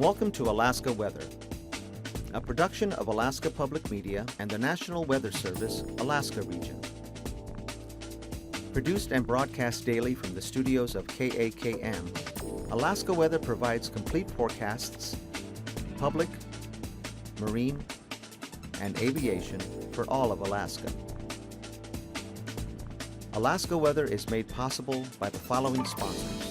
Welcome to Alaska Weather, a production of Alaska Public Media and the National Weather Service, Alaska Region. Produced and broadcast daily from the studios of KAKM, Alaska Weather provides complete forecasts, public, marine, and aviation for all of Alaska. Alaska Weather is made possible by the following sponsors.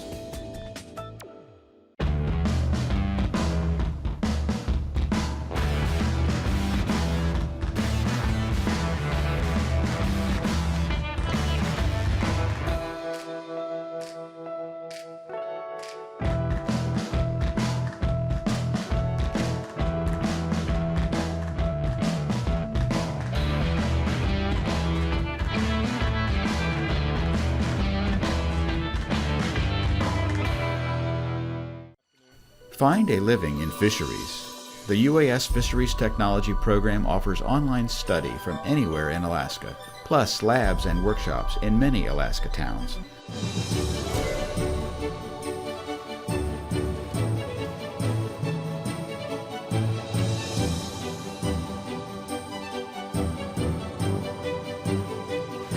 Find a living in fisheries. The UAS Fisheries Technology Program offers online study from anywhere in Alaska, plus labs and workshops in many Alaska towns.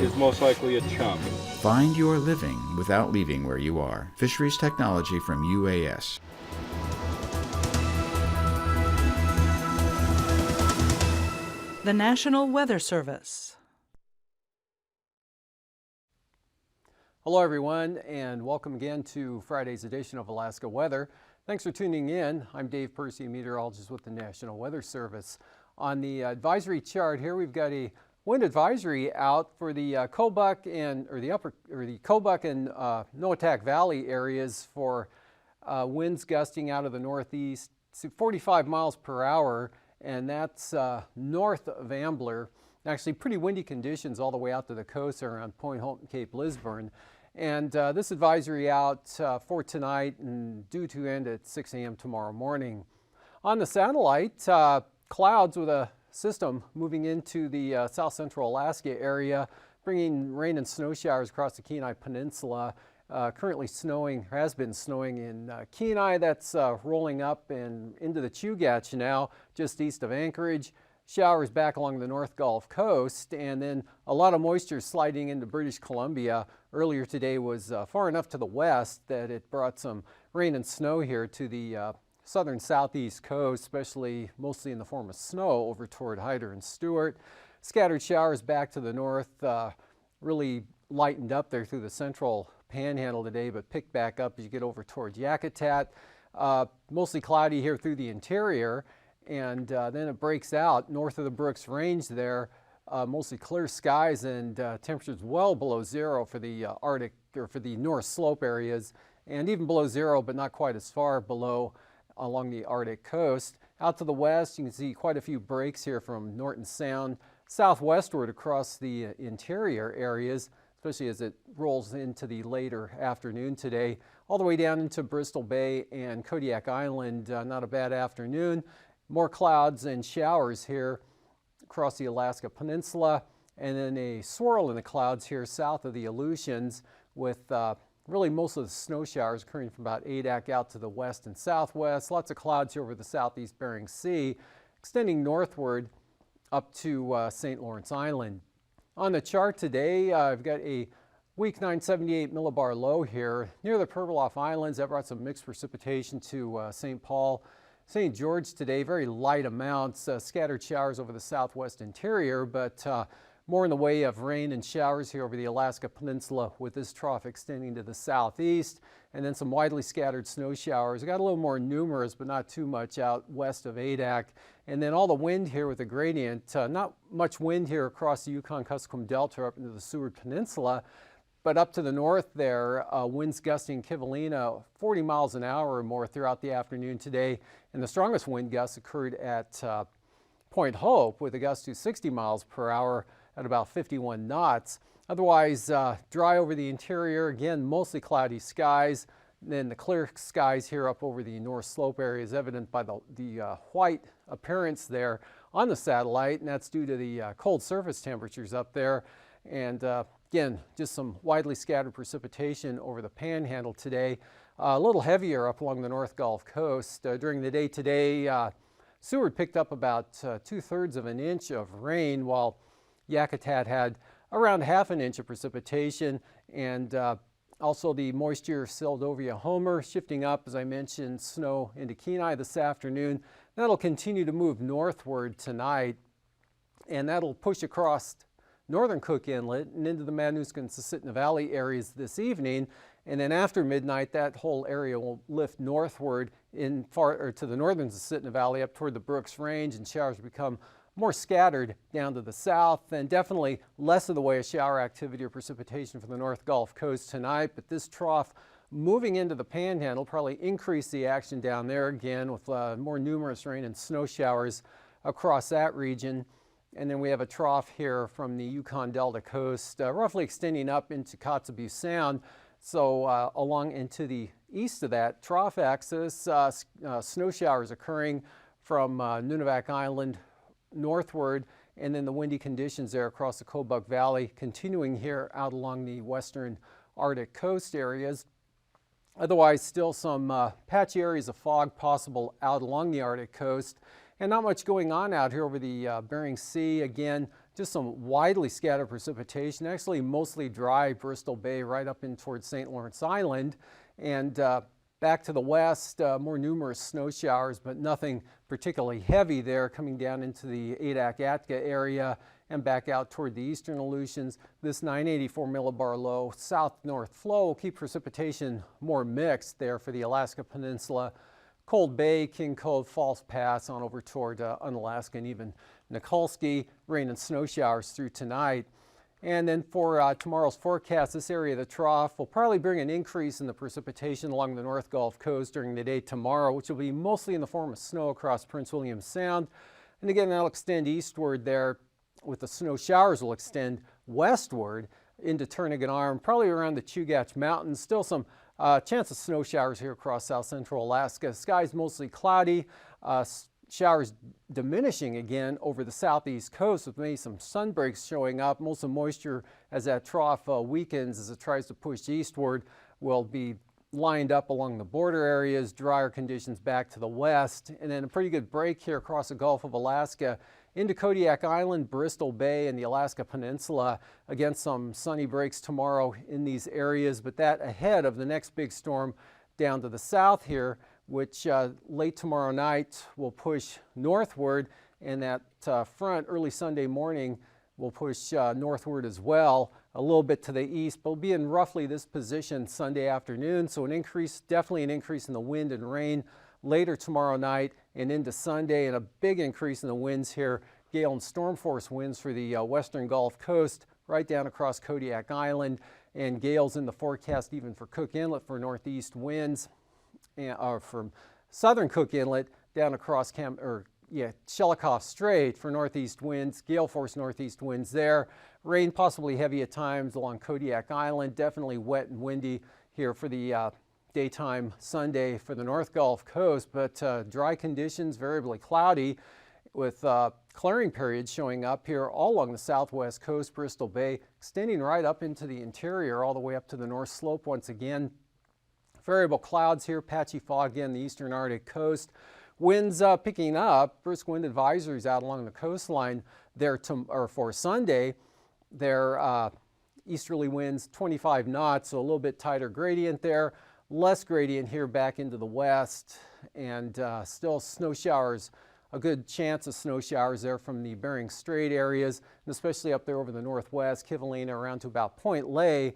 Is most likely a chum. Find your living without leaving where you are. Fisheries Technology from UAS. The National Weather Service. Hello everyone, and welcome again to Friday's edition of Alaska Weather. Thanks for tuning in. I'm Dave Percy, meteorologist with the National Weather Service. On the advisory chart here, we've got a wind advisory out for the Kobuk and Noatak Valley areas for winds gusting out of the northeast to 45 miles per hour. And that's north of Ambler. Actually pretty windy conditions all the way out to the coast around Point Hope and Cape Lisburne. And this advisory out for tonight and due to end at 6 a.m. tomorrow morning. On the satellite, clouds with a system moving into the south central Alaska area, bringing rain and snow showers across the Kenai Peninsula. Currently snowing, has been snowing in Kenai. That's rolling up and into the Chugach now, just east of Anchorage. Showers back along the North Gulf Coast, and then a lot of moisture sliding into British Columbia. Earlier today was far enough to the west that it brought some rain and snow here to the southern southeast coast, especially mostly in the form of snow over toward Hyder and Stewart. Scattered showers back to the north, really lightened up there through the central Panhandle today, but picked back up as you get over towards Yakutat. Mostly cloudy here through the interior, and then it breaks out north of the Brooks Range there. Mostly clear skies and temperatures well below zero for the Arctic, or for the North Slope areas, and even below zero, but not quite as far below along the Arctic coast. Out to the west, you can see quite a few breaks here from Norton Sound southwestward across the interior areas, especially as it rolls into the later afternoon today, all the way down into Bristol Bay and Kodiak Island. Not a bad afternoon. More clouds and showers here across the Alaska Peninsula, and then a swirl in the clouds here south of the Aleutians, with really most of the snow showers occurring from about Adak out to the west and southwest. Lots of clouds here over the southeast Bering Sea, extending northward up to St. Lawrence Island. On the chart today, I've got a weak 978 millibar low here near the Pribilof Islands. That brought some mixed precipitation to St. Paul, St. George today. Very light amounts, scattered showers over the southwest interior, but more in the way of rain and showers here over the Alaska Peninsula, with this trough extending to the southeast, and then some widely scattered snow showers. Got a little more numerous, but not too much out west of Adak. And then all the wind here with the gradient. Not much wind here across the Yukon-Kuskokwim Delta up into the Seward Peninsula, but up to the north there, winds gusting Kivalina 40 miles an hour or more throughout the afternoon today. And the strongest wind gusts occurred at Point Hope, with a gust to 60 miles per hour at about 51 knots. Otherwise, dry over the interior. Again, mostly cloudy skies. And then the clear skies here up over the North Slope area is evident by the white appearance there on the satellite, and that's due to the cold surface temperatures up there. And again, just some widely scattered precipitation over the Panhandle today. a little heavier up along the North Gulf Coast. During the day today, Seward picked up about 2/3 of an inch of rain, while Yakutat had around 1/2 inch of precipitation, and also the moisture Seldovia Homer shifting up, as I mentioned, snow into Kenai this afternoon. That'll continue to move northward tonight, and that'll push across northern Cook Inlet and into the Matanuska and Susitna Valley areas this evening. And then after midnight, that whole area will lift northward to the northern Susitna Valley up toward the Brooks Range, and showers become more scattered down to the south, and definitely less of the way of shower activity or precipitation for the North Gulf Coast tonight. But this trough moving into the Panhandle probably increase the action down there again, with more numerous rain and snow showers across that region. And then we have a trough here from the Yukon Delta coast, roughly extending up into Kotzebue Sound. So along into the east of that trough axis, snow showers occurring from Nunivak Island northward, and then the windy conditions there across the Kobuk Valley continuing here out along the western Arctic coast areas. Otherwise, still some patchy areas of fog possible out along the Arctic coast, and not much going on out here over the Bering Sea. Again, just some widely scattered precipitation, actually mostly dry Bristol Bay right up in towards St. Lawrence Island. And back to the west, more numerous snow showers, but nothing particularly heavy there, coming down into the Adak-Atka area and back out toward the eastern Aleutians. This 984 millibar low south-north flow will keep precipitation more mixed there for the Alaska Peninsula, Cold Bay, King Cove, False Pass on over toward Unalaska, and even Nikolsky. Rain and snow showers through tonight. And then for tomorrow's forecast, this area of the trough will probably bring an increase in the precipitation along the North Gulf Coast during the day tomorrow, which will be mostly in the form of snow across Prince William Sound. And again, that'll extend eastward there, with the snow showers will extend westward into Turnagain Arm, probably around the Chugach Mountains. Still some chance of snow showers here across south central Alaska. Skies mostly cloudy. Showers diminishing again over the southeast coast, with maybe some sun breaks showing up. Most of the moisture as that trough weakens as it tries to push eastward will be lined up along the border areas, drier conditions back to the west, and then a pretty good break here across the Gulf of Alaska into Kodiak Island, Bristol Bay, and the Alaska Peninsula. Again, some sunny breaks tomorrow in these areas, but that ahead of the next big storm down to the south here, which late tomorrow night will push northward, and that front early Sunday morning will push northward as well, a little bit to the east, but will be in roughly this position Sunday afternoon. So an increase, definitely an increase in the wind and rain later tomorrow night and into Sunday, and a big increase in the winds here, gale and storm force winds for the western Gulf Coast right down across Kodiak Island, and gales in the forecast even for Cook Inlet for northeast winds. From southern Cook Inlet down across Shelikof Strait for northeast winds, gale force northeast winds there. Rain possibly heavy at times along Kodiak Island, definitely wet and windy here for the daytime Sunday for the North Gulf Coast, but dry conditions, variably cloudy, with clearing periods showing up here all along the southwest coast, Bristol Bay, extending right up into the interior, all the way up to the North Slope once again. Variable clouds here, patchy fog again, the eastern Arctic coast. Winds picking up, brisk wind advisories out along the coastline there for Sunday. They're easterly winds 25 knots, so a little bit tighter gradient there. Less gradient here back into the west, and still snow showers, a good chance of snow showers there from the Bering Strait areas, and especially up there over the northwest, Kivalina around to about Point Lay.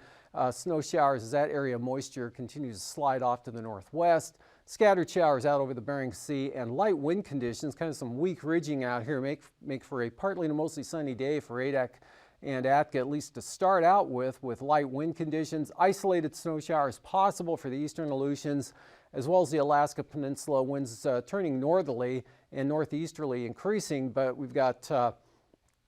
Snow showers as that area of moisture continues to slide off to the northwest. Scattered showers out over the Bering Sea, and light wind conditions, kind of some weak ridging out here, make for a partly to mostly sunny day for Adak and Atka, at least to start out with light wind conditions. Isolated snow showers possible for the eastern Aleutians, as well as the Alaska Peninsula. Winds turning northerly and northeasterly increasing, but we've got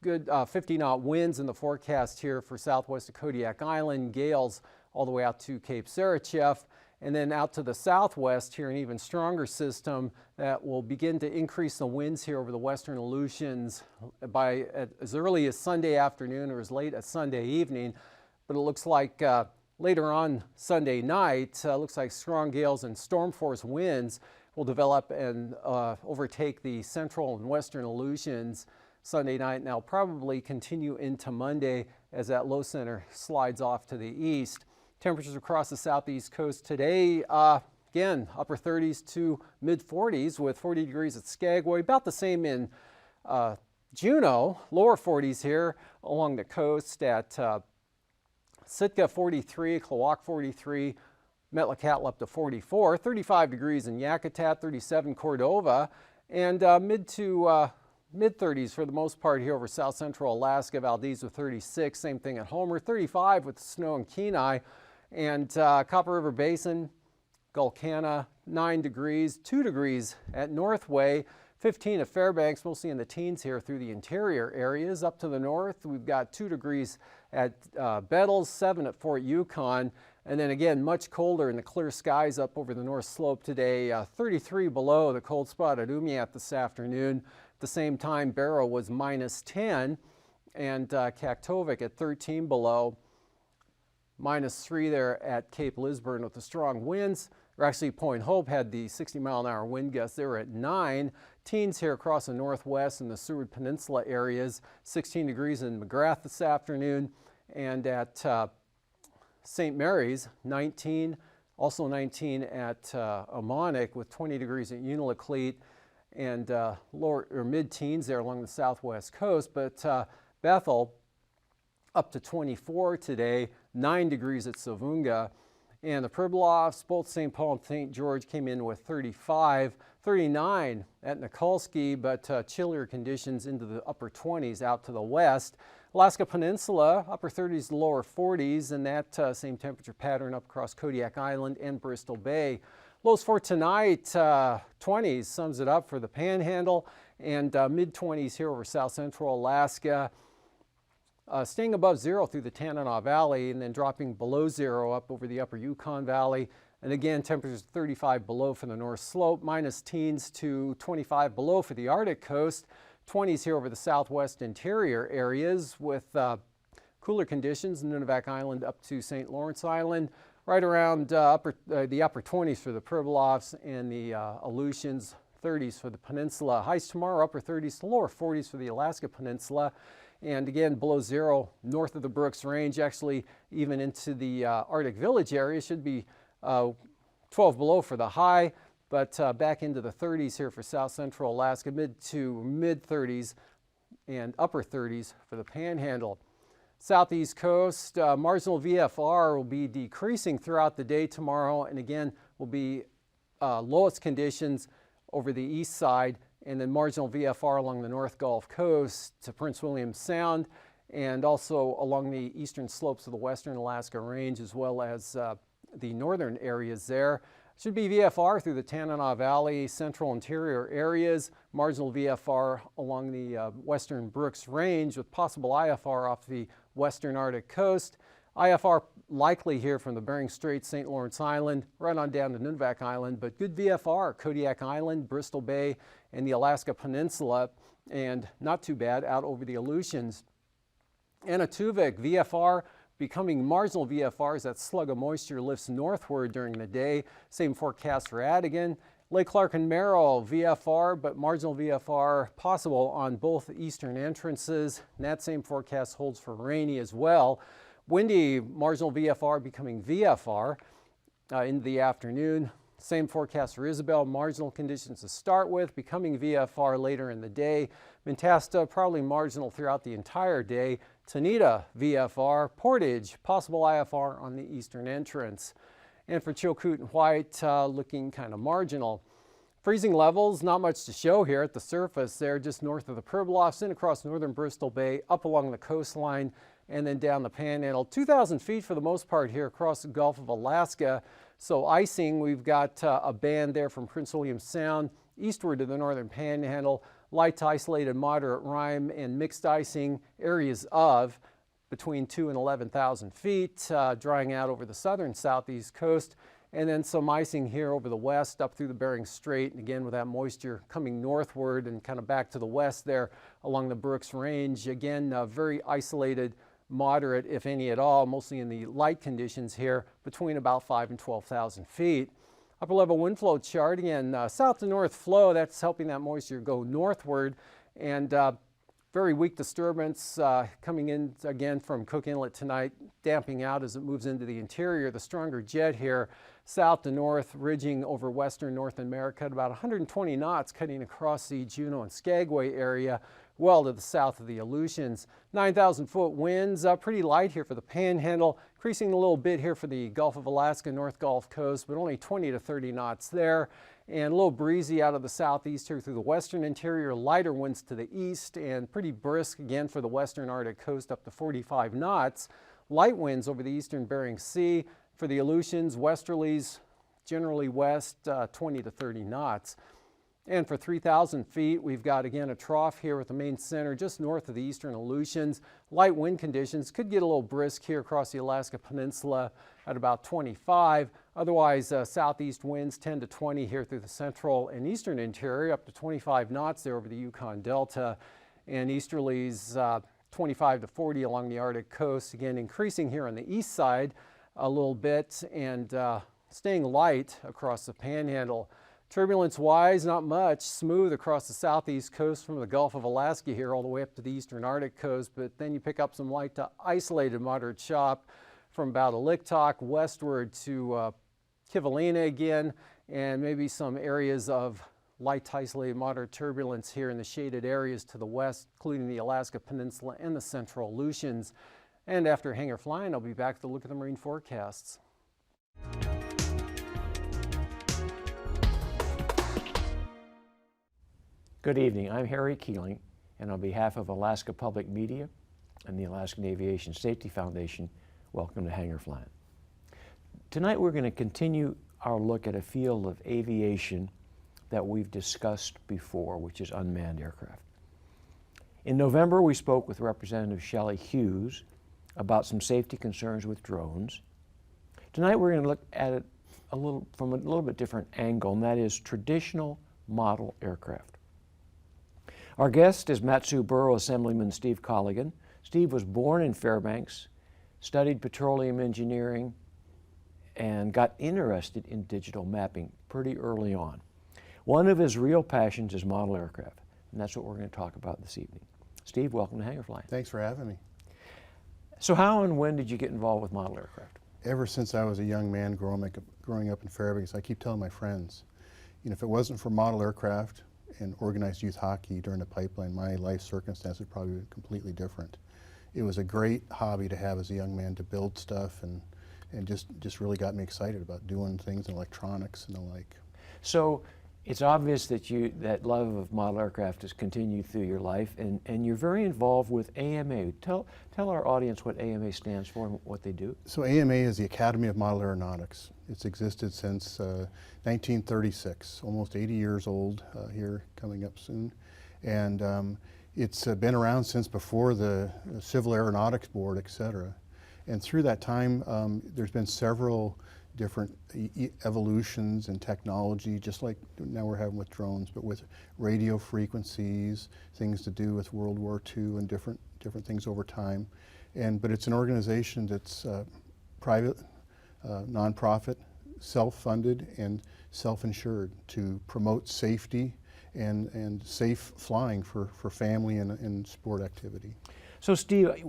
good 50-knot winds in the forecast here for southwest of Kodiak Island, gales all the way out to Cape Sarachev, and then out to the southwest here, an even stronger system that will begin to increase the winds here over the western Aleutians by as early as Sunday afternoon or as late as Sunday evening. But it looks like later on Sunday night, looks like strong gales and storm force winds will develop and overtake the central and western Aleutians Sunday night, and they'll probably continue into Monday as that low center slides off to the east. Temperatures across the southeast coast today, again, upper 30s to mid 40s with 40 degrees at Skagway, about the same in Juneau, lower 40s here along the coast at Sitka 43, Klawock 43, Metlakatla up to 44, 35 degrees in Yakutat, 37 Cordova, and mid 30s for the most part here over south central Alaska, Valdez with 36, same thing at Homer, 35 with snow in Kenai, and Copper River Basin, Gulkana, 9 degrees, 2 degrees at Northway, 15 at Fairbanks, mostly in the teens here through the interior areas. Up to the north, we've got 2 degrees at Bettles, 7 at Fort Yukon, and then again, much colder in the clear skies up over the north slope today, 33 below the cold spot at Umiat this afternoon. At the same time, Barrow was minus 10, and Kaktovik at 13 below. Minus 3 there at Cape Lisburne with the strong winds. Or actually, Point Hope had the 60-mile-an-hour wind gusts. They were at 9. Teens here across the northwest and the Seward Peninsula areas. 16 degrees in McGrath this afternoon. And at St. Mary's, 19. Also 19 at Amonic with 20 degrees at Unalakleet. And lower or mid-teens there along the southwest coast. But Bethel up to 24 today, 9 degrees at Savunga. And the Pribilofs, both St. Paul and St. George came in with 35, 39 at Nikolsky, but chillier conditions into the upper 20s out to the west. Alaska Peninsula, upper 30s to lower 40s, and that same temperature pattern up across Kodiak Island and Bristol Bay. Lows for tonight, 20s sums it up for the Panhandle, and mid-20s here over south central Alaska. Staying above 0 through the Tanana Valley and then dropping below 0 up over the upper Yukon Valley. And again, temperatures 35 below for the north slope, minus teens to 25 below for the Arctic coast, 20s here over the southwest interior areas with cooler conditions, Nunivak Island up to St. Lawrence Island, right around the upper 20s for the Pribilofs and the Aleutians, 30s for the peninsula. Highs tomorrow, upper 30s to lower 40s for the Alaska Peninsula. And again, below 0 north of the Brooks Range, actually even into the Arctic Village area. Should be 12 below for the high, but back into the 30s here for south central Alaska, mid to mid 30s and upper 30s for the Panhandle. Southeast coast, marginal VFR will be decreasing throughout the day tomorrow, and again will be lowest conditions over the east side, and then marginal VFR along the North Gulf Coast to Prince William Sound, and also along the eastern slopes of the western Alaska Range, as well as the northern areas there. Should be VFR through the Tanana Valley, central interior areas, marginal VFR along the western Brooks Range with possible IFR off the western Arctic coast. IFR likely here from the Bering Strait, St. Lawrence Island, right on down to Nunivak Island, but good VFR, Kodiak Island, Bristol Bay, and the Alaska Peninsula, and not too bad out over the Aleutians. Anaktuvik, VFR becoming marginal VFR as that slug of moisture lifts northward during the day. Same forecast for Adigan. Lake Clark and Merrill, VFR, but marginal VFR possible on both eastern entrances. And that same forecast holds for Rainy as well. Windy, marginal VFR becoming VFR in the afternoon. Same forecast for Isabel, marginal conditions to start with, becoming VFR later in the day. Mentasta, probably marginal throughout the entire day. Tanita, VFR. Portage, possible IFR on the eastern entrance. And for Chilkoot and White, looking kind of marginal. Freezing levels, not much to show here at the surface there, just north of the Pribilofs, in across northern Bristol Bay, up along the coastline, and then down the Panhandle. 2,000 feet for the most part here across the Gulf of Alaska. So icing, we've got a band there from Prince William Sound eastward to the northern Panhandle. Light to isolated moderate rime and mixed icing areas of between 2,000 and 11,000 feet, drying out over the southern southeast coast. And then some icing here over the west up through the Bering Strait, and again with that moisture coming northward and kind of back to the west there along the Brooks Range. Again, very isolated moderate, if any at all, mostly in the light conditions here, between about 5,000 and 12,000 feet. Upper level wind flow chart, again, south to north flow, that's helping that moisture go northward, and very weak disturbance coming in again from Cook Inlet tonight, damping out as it moves into the interior. The stronger jet here, south to north, ridging over western North America at about 120 knots, cutting across the Juneau and Skagway area, well to the south of the Aleutians. 9,000 foot winds, pretty light here for the Panhandle, increasing a little bit here for the Gulf of Alaska, North Gulf Coast, but only 20 to 30 knots there. And a little breezy out of the southeast here through the western interior, lighter winds to the east, and pretty brisk again for the western Arctic coast up to 45 knots. Light winds over the eastern Bering Sea. For the Aleutians, westerlies generally west 20 to 30 knots. And for 3,000 feet, we've got again a trough here with the main center just north of the eastern Aleutians. Light wind conditions could get a little brisk here across the Alaska Peninsula at about 25. Otherwise, southeast winds 10 to 20 here through the central and eastern interior, up to 25 knots there over the Yukon Delta. And easterlies 25 to 40 along the Arctic coast. Again, increasing here on the east side a little bit and staying light across the Panhandle. Turbulence-wise, not much. Smooth across the southeast coast from the Gulf of Alaska here all the way up to the eastern Arctic coast, but then you pick up some light to isolated moderate chop from about Aliktok westward to Kivalina again, and maybe some areas of light to isolated moderate turbulence here in the shaded areas to the west, including the Alaska Peninsula and the central Aleutians. And after hangar flying, I'll be back to look at the marine forecasts. Good evening, I'm Harry Keeling, and on behalf of Alaska Public Media and the Alaskan Aviation Safety Foundation, welcome to Hangar Flying. Tonight we're going to continue our look at a field of aviation that we've discussed before, which is unmanned aircraft. In November, we spoke with Representative Shelley Hughes about some safety concerns with drones. Tonight we're going to look at it from a little bit different angle, and that is traditional model aircraft. Our guest is Mat-Su Borough Assemblyman Steve Colligan. Steve was born in Fairbanks, studied petroleum engineering, and got interested in digital mapping pretty early on. One of his real passions is model aircraft, and that's what we're going to talk about this evening. Steve, welcome to Hangar Flying. Thanks for having me. So how and when did you get involved with model aircraft? Ever since I was a young man growing up in Fairbanks, I keep telling my friends, if it wasn't for model aircraft and organized youth hockey during the pipeline, my life circumstance would probably be completely different. It was a great hobby to have as a young man, to build stuff, and just really got me excited about doing things in electronics and the like. So it's obvious that that love of model aircraft has continued through your life, and you're very involved with AMA. Tell our audience what AMA stands for and what they do. So AMA is the Academy of Model Aeronautics. It's existed since 1936, almost 80 years old here, coming up soon. And it's been around since before the Civil Aeronautics Board, et cetera. And through that time, there's been several different evolutions in technology, just like now we're having with drones, but with radio frequencies, things to do with World War II and different things over time. But it's an organization that's private, nonprofit, self-funded, and self-insured to promote safety and safe flying for family and sport activity. So Steve,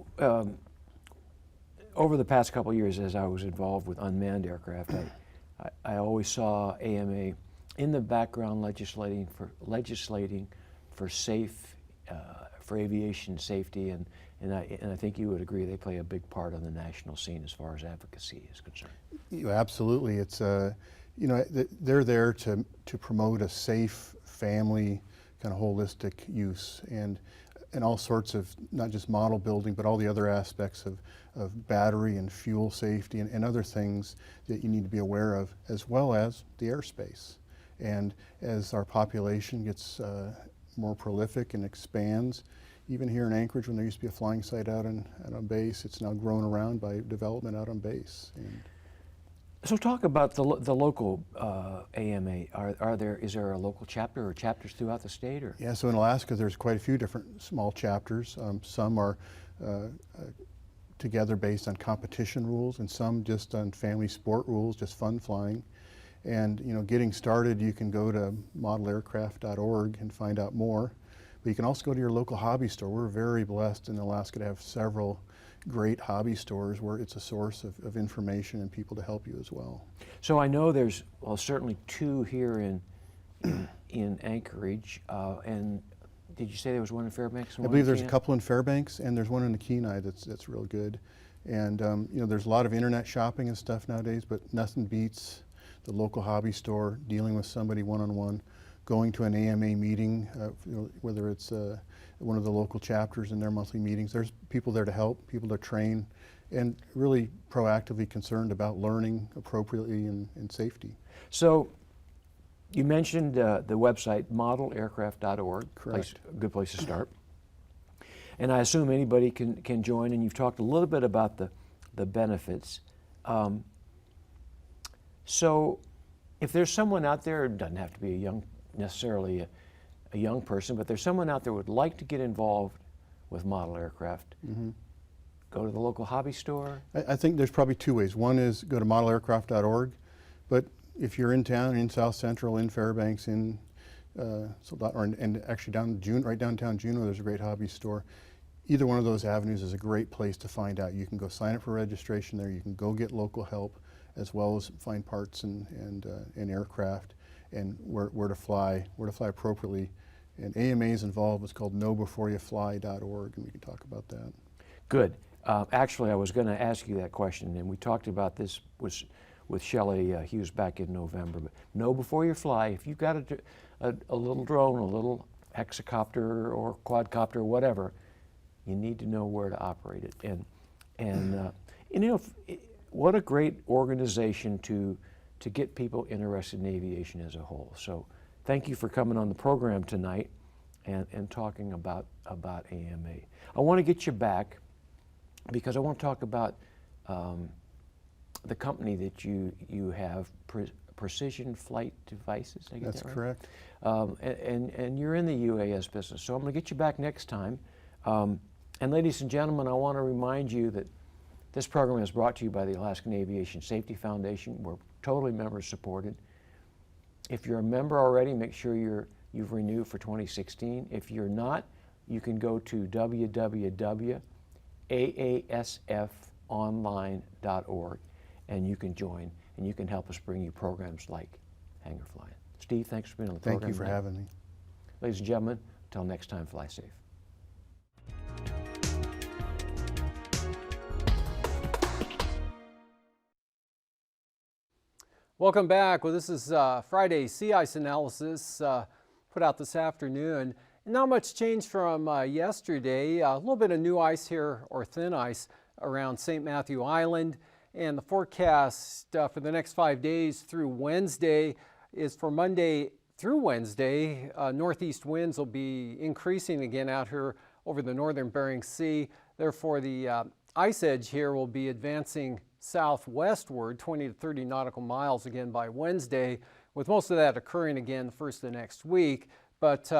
over the past couple of years, as I was involved with unmanned aircraft, I always saw AMA in the background legislating for for aviation safety, and I think you would agree they play a big part on the national scene as far as advocacy is concerned. Absolutely, it's they're there to promote a safe family kind of holistic use and all sorts of, not just model building, but all the other aspects of battery and fuel safety and other things that you need to be aware of, as well as the airspace. And as our population gets more prolific and expands, even here in Anchorage, when there used to be a flying site out on base, it's now grown around by development out on base. So talk about the local AMA. Is there a local chapter or chapters throughout the state? Or? Yeah, so in Alaska there's quite a few different small chapters. Some are together based on competition rules and some just on family sport rules, just fun flying. And getting started, you can go to modelaircraft.org and find out more. But you can also go to your local hobby store. We're very blessed in Alaska to have several great hobby stores where it's a source of information and people to help you as well. So I know there's, well, certainly 2 here in Anchorage, and did you say there was one in Fairbanks? I believe there's a couple in Fairbanks, and there's one in the Kenai that's real good. And there's a lot of internet shopping and stuff nowadays, but nothing beats the local hobby store, dealing with somebody one-on-one, going to an AMA meeting, whether it's one of the local chapters in their monthly meetings. There's people there to help, people to train, and really proactively concerned about learning appropriately and safety. So you mentioned the website modelaircraft.org. Correct. A good place to start. And I assume anybody can join, and you've talked a little bit about the benefits. So if there's someone out there, it doesn't have to be necessarily a young person, but there's someone out there who would like to get involved with model aircraft, go to the local hobby store? I think there's probably 2 ways. One is go to modelaircraft.org, but if you're in town, in South Central, in Fairbanks, and actually right downtown Juneau, there's a great hobby store. Either one of those avenues is a great place to find out. You can go sign up for registration there. You can go get local help, as well as find parts and aircraft, and where to fly appropriately. And AMA is involved. It's called knowbeforeyouFly.org, and we can talk about that. Good. Actually, I was going to ask you that question, and we talked about this with Shelley Hughes back in November. But know before you fly, if you've got a little drone, a little hexacopter or quadcopter or whatever, you need to know where to operate it. What a great organization to get people interested in aviation as a whole. So thank you for coming on the program tonight and talking about AMA. I want to get you back because I want to talk about the company that you have, Precision Flight Devices. Did I get That's that right? correct. And you're in the UAS business. So I'm going to get you back next time. And ladies and gentlemen, I want to remind you that this program is brought to you by the Alaskan Aviation Safety Foundation. We're totally member supported. If you're a member already, make sure you've renewed for 2016. If you're not, you can go to www.aasfonline.org and you can join and you can help us bring you programs like Hangar Flying. Steve, thanks for being on the program. Thank you for having me. Ladies and gentlemen, until next time, fly safe. Welcome back. Well, this is Friday's sea ice analysis put out this afternoon. Not much change from yesterday. A little bit of new ice here, or thin ice, around St. Matthew Island. And the forecast for the next 5 days through Wednesday is for Monday through Wednesday. Northeast winds will be increasing again out here over the northern Bering Sea. Therefore, the ice edge here will be advancing southwestward 20 to 30 nautical miles again by Wednesday, with most of that occurring again the first of the next week. But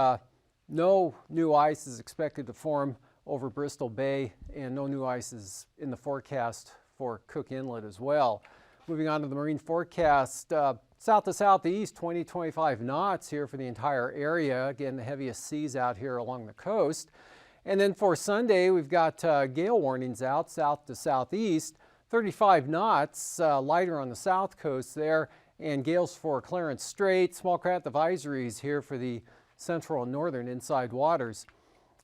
no new ice is expected to form over Bristol Bay, and no new ice is in the forecast for Cook Inlet as well. Moving on to the marine forecast, south to southeast, 20-25 knots here for the entire area. Again, the heaviest seas out here along the coast. And then for Sunday, we've got gale warnings out south to southeast, 35 knots, lighter on the south coast there, and gales for Clarence Strait, small craft advisories here for the central and northern inside waters.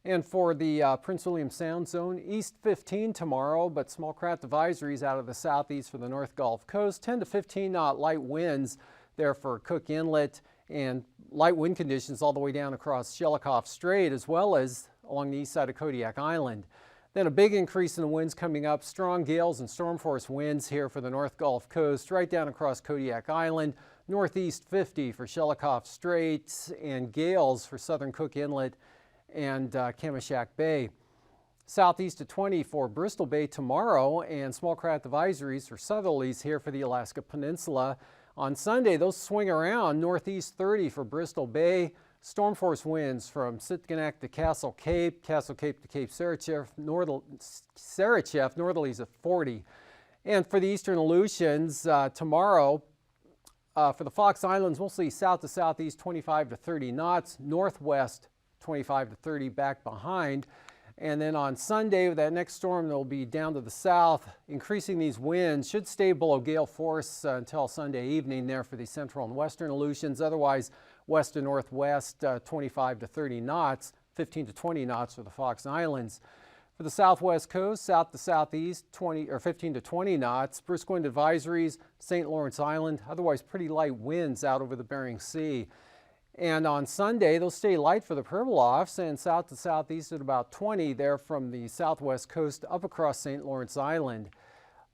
And for the Prince William Sound zone, east 15 tomorrow, but small craft advisories out of the southeast for the North Gulf Coast, 10 to 15 knot light winds there for Cook Inlet, and light wind conditions all the way down across Shelikof Strait, as well as along the east side of Kodiak Island. Then a big increase in the winds coming up, strong gales and storm force winds here for the North Gulf Coast, right down across Kodiak Island, northeast 50 for Shelikof Strait, and gales for southern Cook Inlet and Kamishak Bay. Southeast to 20 for Bristol Bay tomorrow, and small craft advisories for southerlies here for the Alaska Peninsula. On Sunday, those swing around, northeast 30 for Bristol Bay, storm force winds from Sitkinak to Castle Cape to Cape Sarachev, northerlies of 40. And for the eastern Aleutians, tomorrow, for the Fox Islands, mostly south to southeast, 25 to 30 knots, northwest, 25 to 30 back behind. And then on Sunday, with that next storm, they'll be down to the south, increasing these winds, should stay below gale force until Sunday evening there for the central and western Aleutians. Otherwise, west to northwest, 25 to 30 knots, 15 to 20 knots for the Fox Islands. For the southwest coast, south to southeast, 15 to 20 knots. Brisk wind advisories, St. Lawrence Island, otherwise pretty light winds out over the Bering Sea. And on Sunday, they'll stay light for the Pribilofs, and south to southeast at about 20 there from the southwest coast up across St. Lawrence Island.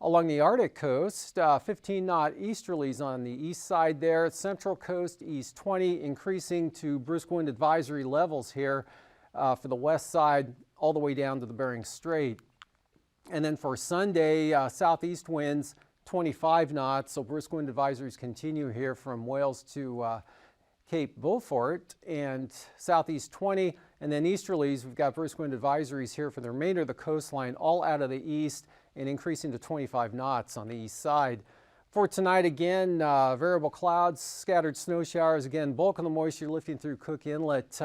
Along the Arctic coast, 15-knot easterlies on the east side there. Central coast, east 20, increasing to brisk wind advisory levels here for the west side, all the way down to the Bering Strait. And then for Sunday, southeast winds, 25 knots, so brisk wind advisories continue here from Wales to Cape Beaufort, and southeast 20, and then easterlies, we've got brisk wind advisories here for the remainder of the coastline, all out of the east and increasing to 25 knots on the east side. For tonight, again, variable clouds, scattered snow showers, again, bulk of the moisture lifting through Cook Inlet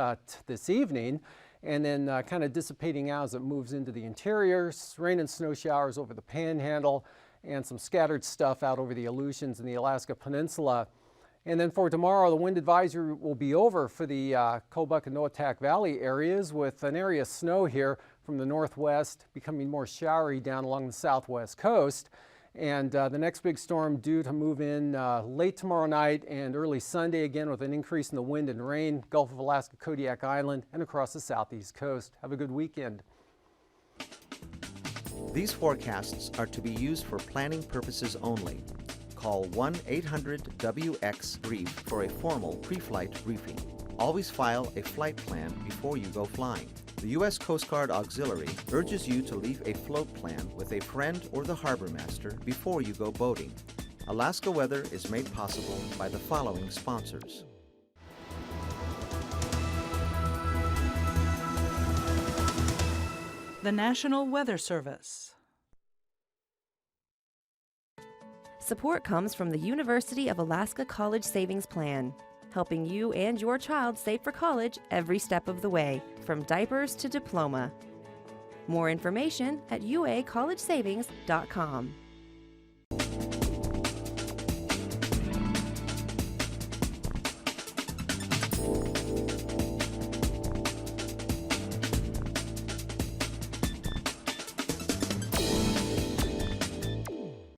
this evening, and then kind of dissipating out as it moves into the interior. Rain and snow showers over the Panhandle, and some scattered stuff out over the Aleutians and the Alaska Peninsula. And then for tomorrow, the wind advisory will be over for the Kobuk and Noatak Valley areas, with an area of snow here from the northwest becoming more showery down along the southwest coast. And the next big storm due to move in late tomorrow night and early Sunday, again with an increase in the wind and rain, Gulf of Alaska, Kodiak Island, and across the southeast coast. Have a good weekend. These forecasts are to be used for planning purposes only. Call 1-800-WX-BRIEF for a formal pre-flight briefing. Always file a flight plan before you go flying. The U.S. Coast Guard Auxiliary urges you to leave a float plan with a friend or the harbor master before you go boating. Alaska Weather is made possible by the following sponsors. The National Weather Service. Support comes from the University of Alaska College Savings Plan, helping you and your child save for college every step of the way, from diapers to diploma. More information at uacollegesavings.com.